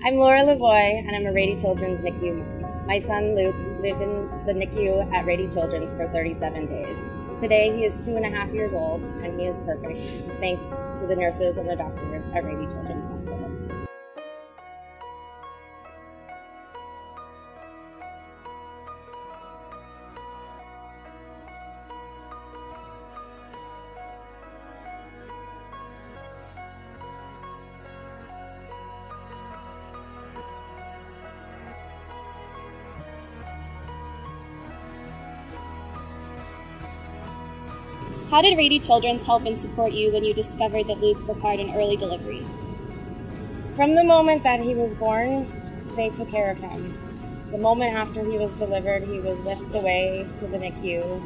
I'm Lavoie, and I'm a Rady Children's NICU mom. My son Luke lived in the NICU at Rady Children's for 37 days. Today he is 2.5 years old, and he is perfect, thanks to the nurses and the doctors at Rady Children's Hospital. How did Rady Children's help and support you when you discovered that Luke required an early delivery? From the moment that he was born, they took care of him. The moment after he was delivered, he was whisked away to the NICU,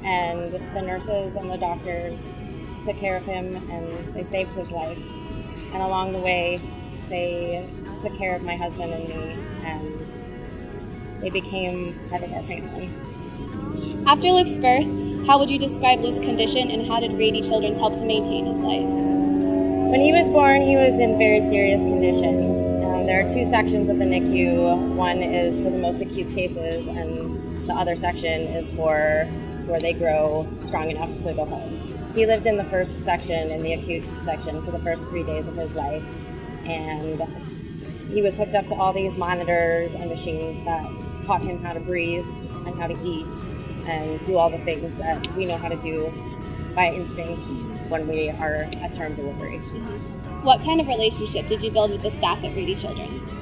and the nurses and the doctors took care of him, and they saved his life. And along the way, they took care of my husband and me, and they became part of our family. After Luke's birth, how would you describe Luke's condition, and how did Rady Children's help to maintain his life? When he was born, he was in very serious condition. There are two sections of the NICU. One is for the most acute cases, and the other section is for where they grow strong enough to go home. He lived in the first section, in the acute section, for the first 3 days of his life, and he was hooked up to all these monitors and machines that taught him how to breathe and how to eat and do all the things that we know how to do by instinct when we are at term delivery. What kind of relationship did you build with the staff at Rady Children's?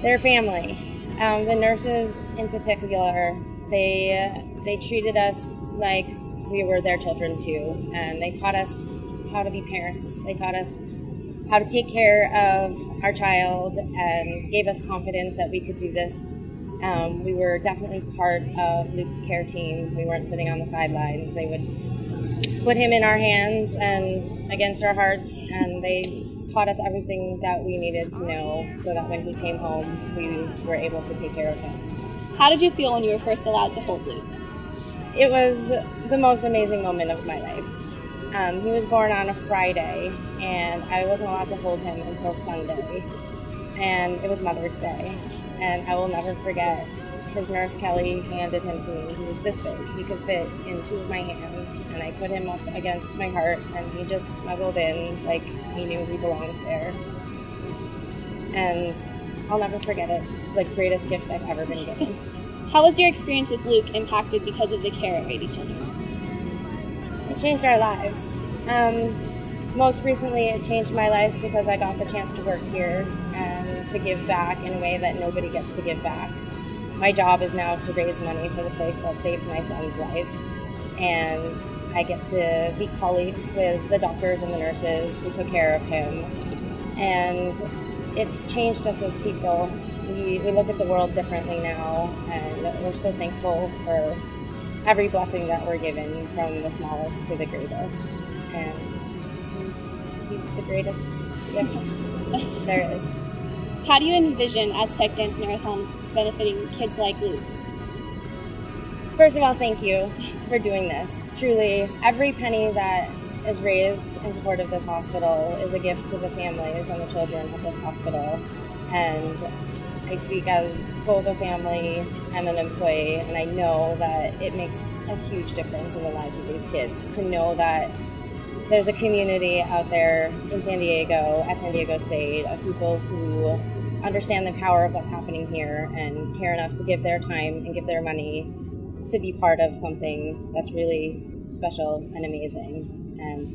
They're family. The nurses in particular, they treated us like we were their children too, and they taught us how to be parents. They taught us how to take care of our child and gave us confidence that we could do this. We were definitely part of Luke's care team. We weren't sitting on the sidelines. They would put him in our hands and against our hearts, and they taught us everything that we needed to know so that when he came home, we were able to take care of him. How did you feel when you were first allowed to hold Luke? It was the most amazing moment of my life. He was born on a Friday, and I wasn't allowed to hold him until Sunday, and it was Mother's Day. And I will never forget, his nurse Kelly handed him to me. He was this big. He could fit in two of my hands, and I put him up against my heart, and he just snuggled in like he knew he belonged there. And I'll never forget it. It's the greatest gift I've ever been given. How was your experience with Luke impacted because of the care at Rady Children's? It changed our lives. Most recently, it changed my life because I got the chance to work here and to give back in a way that nobody gets to give back. My job is now to raise money for the place that saved my son's life, and I get to be colleagues with the doctors and the nurses who took care of him, and it's changed us as people. We look at the world differently now, and we're so thankful for every blessing that we're given, from the smallest to the greatest, and he's the greatest gift there is. How do you envision Aztec Dance Marathon benefiting kids like Luke? First of all, thank you for doing this. Truly, every penny that is raised in support of this hospital is a gift to the families and the children of this hospital. And I speak as both a family and an employee, and I know that it makes a huge difference in the lives of these kids to know that there's a community out there in San Diego, at San Diego State, of people who understand the power of what's happening here and care enough to give their time and give their money to be part of something that's really special and amazing. And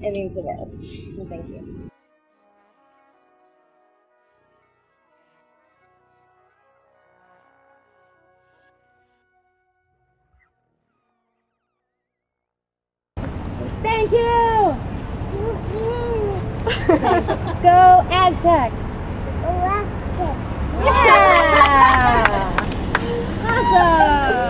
it means the world. So thank you. Thank you! Go Aztecs! Yeah! Awesome!